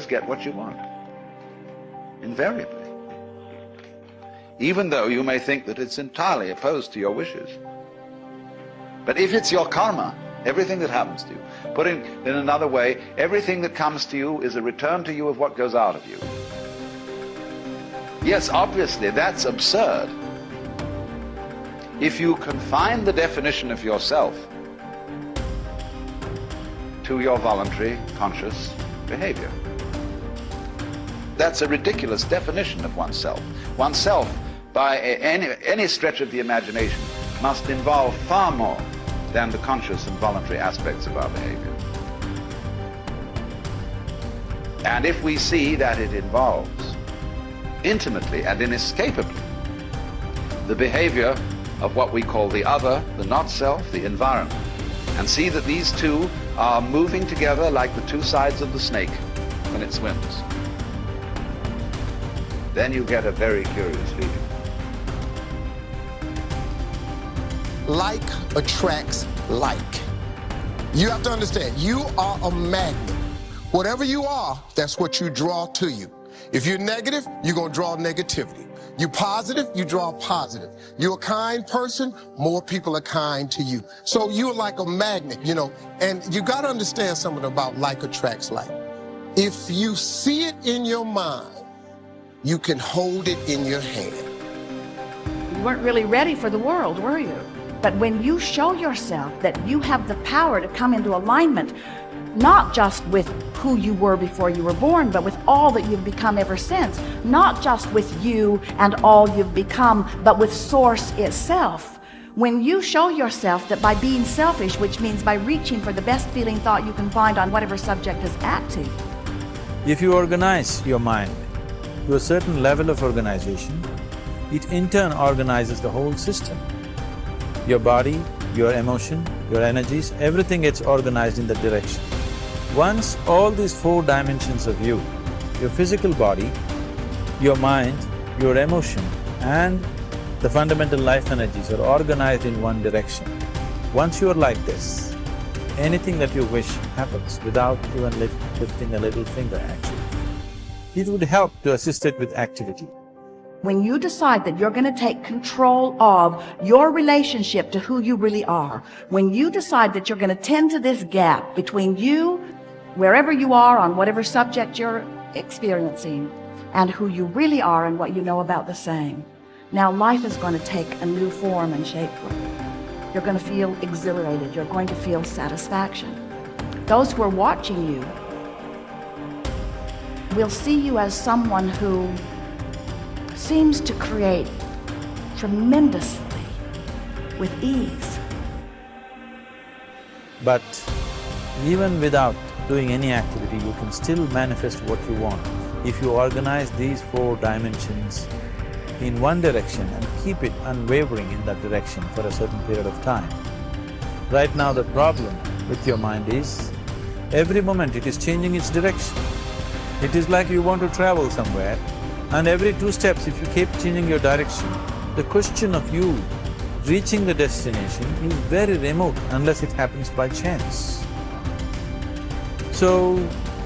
get what you want. Invariably. Even though you may think that it's entirely opposed to your wishes. But if it's your karma, everything that happens to you, put in another way, everything that comes to you is a return to you of what goes out of you. Yes, obviously, that's absurd. If you confine the definition of yourself to your voluntary, conscious behavior. That's a ridiculous definition of oneself. Oneself, by any stretch of the imagination, must involve far more than the conscious and voluntary aspects of our behavior. And if we see that it involves intimately and inescapably the behavior of what we call the other, the not self, the environment, and see that these two are moving together like the two sides of the snake when it swims, then you get a very curious feeling. Like attracts like. You have to understand, you are a magnet. Whatever you are, that's what you draw to you. If you're negative, you're going to draw negativity. You're positive, you draw positive. You're a kind person, more people are kind to you. So you're like a magnet, you know, and you got to understand something about like attracts like. If you see it in your mind, you can hold it in your hand. You weren't really ready for the world, were you? But when you show yourself that you have the power to come into alignment, not just with who you were before you were born, but with all that you've become ever since, not just with you and all you've become, but with Source itself. When you show yourself that by being selfish, which means by reaching for the best feeling thought you can find on whatever subject is active. If you organize your mind to a certain level of organization, it in turn organizes the whole system. Your body, your emotion, your energies, everything gets organized in that direction. Once all these four dimensions of you, your physical body, your mind, your emotion and the fundamental life energies are organized in one direction. Once you are like this, anything that you wish happens without even lifting a little finger actually. It would help to assist it with activity. When you decide that you're going to take control of your relationship to who you really are, when you decide that you're going to tend to this gap between you, wherever you are on whatever subject you're experiencing, and who you really are and what you know about the same, now life is going to take a new form and shape for you. You're going to feel exhilarated. You're going to feel satisfaction. Those who are watching you will see you as someone who seems to create tremendously with ease. But even without doing any activity, you can still manifest what you want if you organize these four dimensions in one direction and keep it unwavering in that direction for a certain period of time. Right now the problem with your mind is, every moment it is changing its direction. It is like you want to travel somewhere, and every 2 steps if you keep changing your direction, the question of you reaching the destination is very remote unless it happens by chance. So,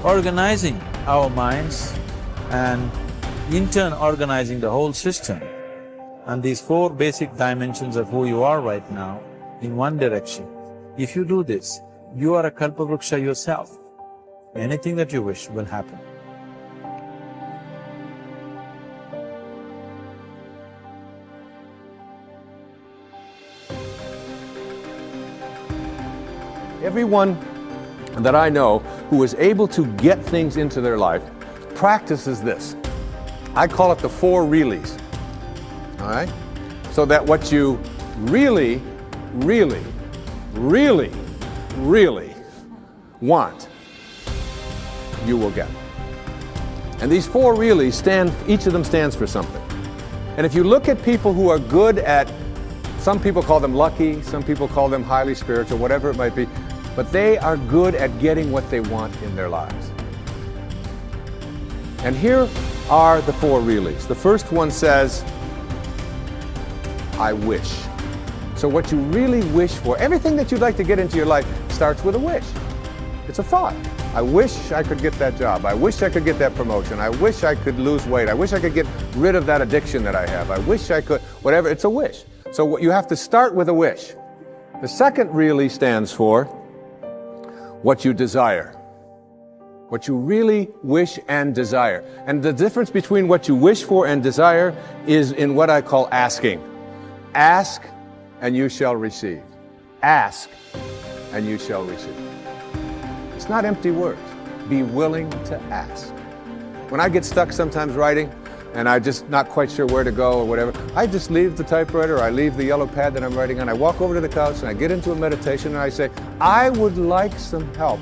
organizing our minds and in turn organizing the whole system and these four basic dimensions of who you are right now in one direction, if you do this, you are a kalpavruksha yourself. Anything that you wish will happen. Everyone that I know who is able to get things into their life practices this. I call it the 4 reallys, all right? So that what you really, really, really, really want, you will get. And these 4 reallys each of them stands for something. And if you look at people who are good at, some people call them lucky, some people call them highly spiritual, whatever it might be, but they are good at getting what they want in their lives. And here are the 4 reallys. The first one says, I wish. So what you really wish for, everything that you'd like to get into your life starts with a wish. It's a thought. I wish I could get that job. I wish I could get that promotion. I wish I could lose weight. I wish I could get rid of that addiction that I have. I wish I could, whatever, it's a wish. So you have to start with a wish. The second really stands for what you desire. What you really wish and desire. And the difference between what you wish for and desire is in what I call asking. Ask and you shall receive. Ask and you shall receive. It's not empty words. Be willing to ask. When I get stuck sometimes writing and I'm just not quite sure where to go or whatever, I just leave the typewriter, or I leave the yellow pad that I'm writing on, I walk over to the couch and I get into a meditation and I say, I would like some help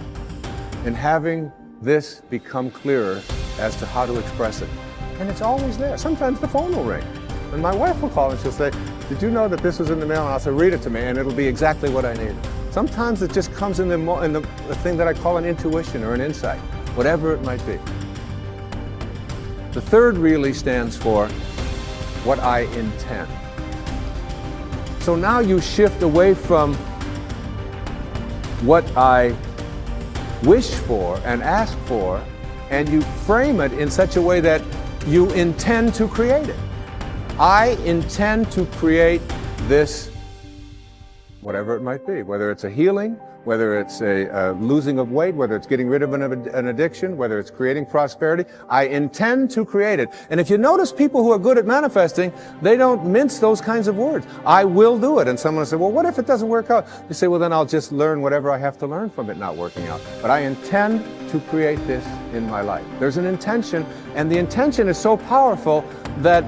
in having this become clearer as to how to express it. And it's always there. Sometimes the phone will ring and my wife will call and she'll say, did you know that this was in the mail? And I'll say, read it to me, and it'll be exactly what I need. Sometimes it just comes in the thing that I call an intuition or an insight, whatever it might be. The third really stands for what I intend. So now you shift away from what I wish for and ask for, and you frame it in such a way that you intend to create it. I intend to create this, whatever it might be, whether it's a healing, whether it's a losing of weight, whether it's getting rid of an addiction, whether it's creating prosperity. I intend to create it. And if you notice people who are good at manifesting, they don't mince those kinds of words. I will do it. And someone will say, well, what if it doesn't work out? You say, well, then I'll just learn whatever I have to learn from it not working out. But I intend to create this in my life. There's an intention, and the intention is so powerful that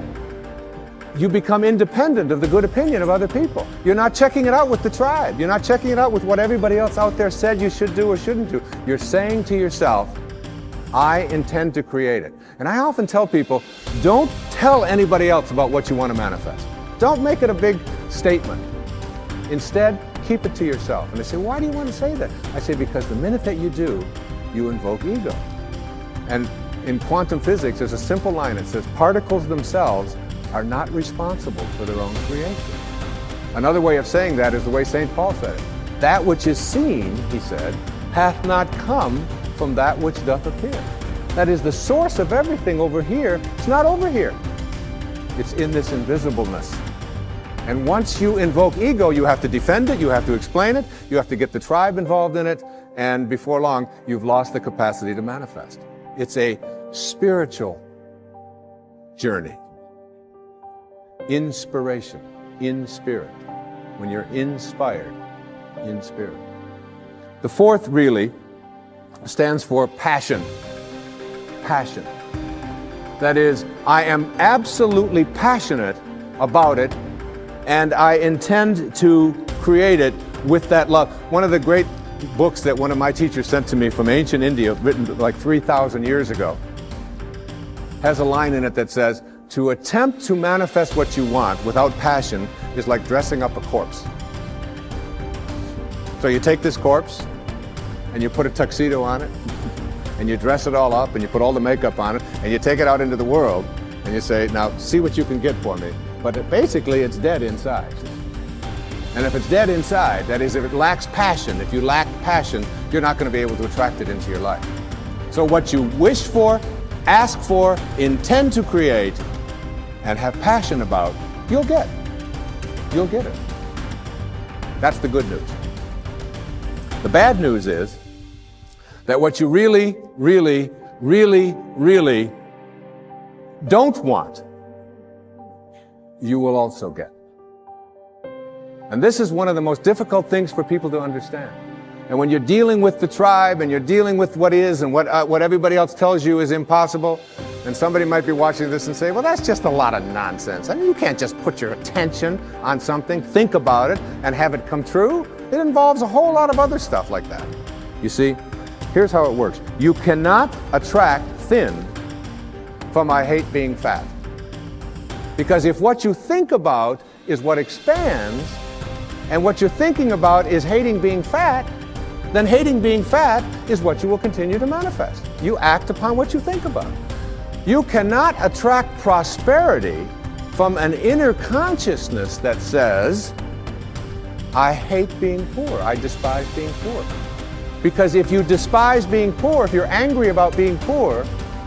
you become independent of the good opinion of other people. You're not checking it out with the tribe. You're not checking it out with what everybody else out there said you should do or shouldn't do. You're saying to yourself, I intend to create it. And I often tell people, don't tell anybody else about what you want to manifest. Don't make it a big statement. Instead, keep it to yourself. And they say, why do you want to say that? I say, because the minute that you do, you invoke ego. And in quantum physics, there's a simple line that says, particles themselves are not responsible for their own creation. Another way of saying that is the way St. Paul said it. That which is seen, he said, hath not come from that which doth appear. That is, the source of everything over here, it's not over here. It's in this invisibleness. And once you invoke ego, you have to defend it, you have to explain it, you have to get the tribe involved in it, and before long, you've lost the capacity to manifest. It's a spiritual journey. Inspiration, in spirit. When you're inspired, in spirit. The fourth really stands for passion. Passion. That is, I am absolutely passionate about it, and I intend to create it with that love. One of the great books that one of my teachers sent to me from ancient India, written like 3,000 years ago, has a line in it that says, to attempt to manifest what you want without passion is like dressing up a corpse. So you take this corpse and you put a tuxedo on it and you dress it all up and you put all the makeup on it and you take it out into the world and you say, now see what you can get for me. But basically it's dead inside. And if it's dead inside, that is, if it lacks passion, if you lack passion, you're not going to be able to attract it into your life. So what you wish for, ask for, intend to create, and have passion about, you'll get. You'll get it. That's the good news. The bad news is that what you really, really, really, really don't want, you will also get. And this is one of the most difficult things for people to understand. And when you're dealing with the tribe and you're dealing with what is and what everybody else tells you is impossible, and somebody might be watching this and say, well, that's just a lot of nonsense. I mean, you can't just put your attention on something, think about it, and have it come true. It involves a whole lot of other stuff like that. You see, here's how it works. You cannot attract thin from I hate being fat. Because if what you think about is what expands, and what you're thinking about is hating being fat, then hating being fat is what you will continue to manifest. You act upon what you think about. You cannot attract prosperity from an inner consciousness that says, I hate being poor, I despise being poor. Because if you despise being poor, if you're angry about being poor,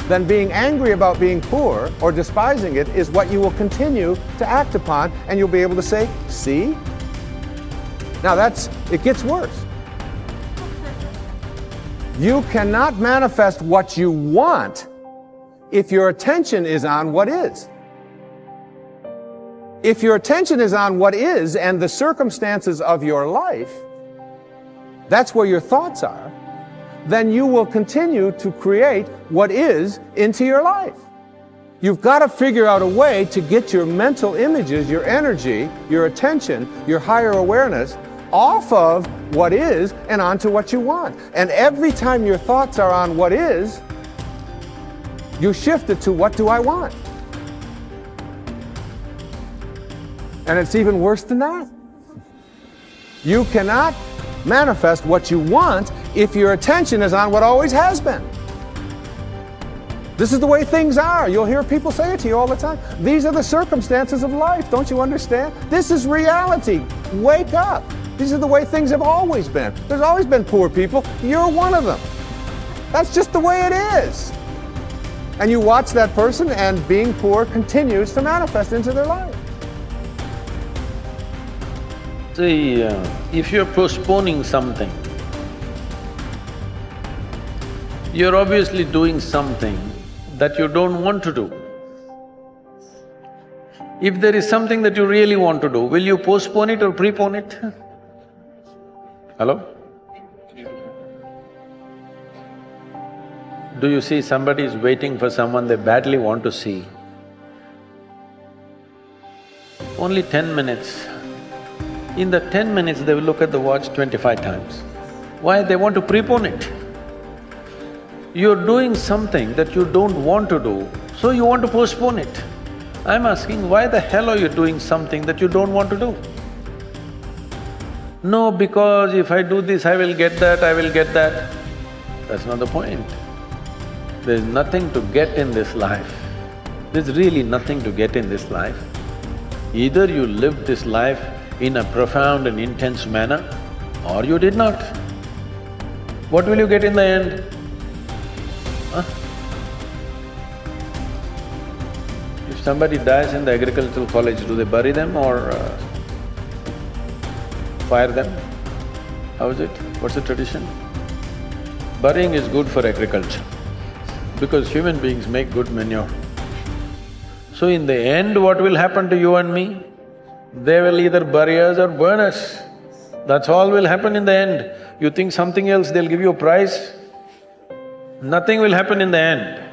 then being angry about being poor or despising it is what you will continue to act upon, and you'll be able to say, see? Now it gets worse. You cannot manifest what you want if your attention is on what is. If your attention is on what is and the circumstances of your life, that's where your thoughts are, then you will continue to create what is into your life. You've got to figure out a way to get your mental images, your energy, your attention, your higher awareness off of what is and onto what you want. And every time your thoughts are on what is, you shift it to what do I want? And it's even worse than that. You cannot manifest what you want if your attention is on what always has been. This is the way things are. You'll hear people say it to you all the time. These are the circumstances of life. Don't you understand? This is reality. Wake up. These are the way things have always been. There's always been poor people. You're one of them. That's just the way it is. And you watch that person, and being poor continues to manifest into their life. See, if you're postponing something, you're obviously doing something that you don't want to do. If there is something that you really want to do, will you postpone it or prepone it? Hello? Do you see somebody is waiting for someone they badly want to see? Only 10 minutes. In the 10 minutes, they will look at the watch 25 times. Why? They want to prepone it. You're doing something that you don't want to do, so you want to postpone it. I'm asking, why the hell are you doing something that you don't want to do? No, because if I do this, I will get that, I will get that. That's not the point. There's nothing to get in this life. There's really nothing to get in this life. Either you lived this life in a profound and intense manner, or you did not. What will you get in the end? Huh? If somebody dies in the agricultural college, do they bury them or fire them? How is it? What's the tradition? Burying is good for agriculture because human beings make good manure. So in the end, what will happen to you and me? They will either bury us or burn us. That's all will happen in the end. You think something else, they'll give you a prize? Nothing will happen in the end.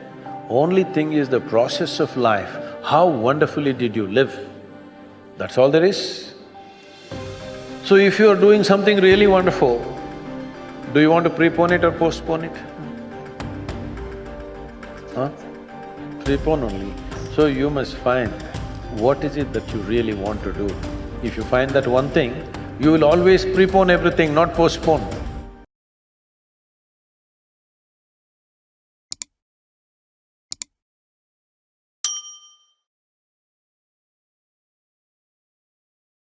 Only thing is the process of life. How wonderfully did you live? That's all there is. So if you are doing something really wonderful, do you want to prepone it or postpone it? Huh? Prepone only. So you must find what is it that you really want to do. If you find that one thing, you will always prepone everything, not postpone.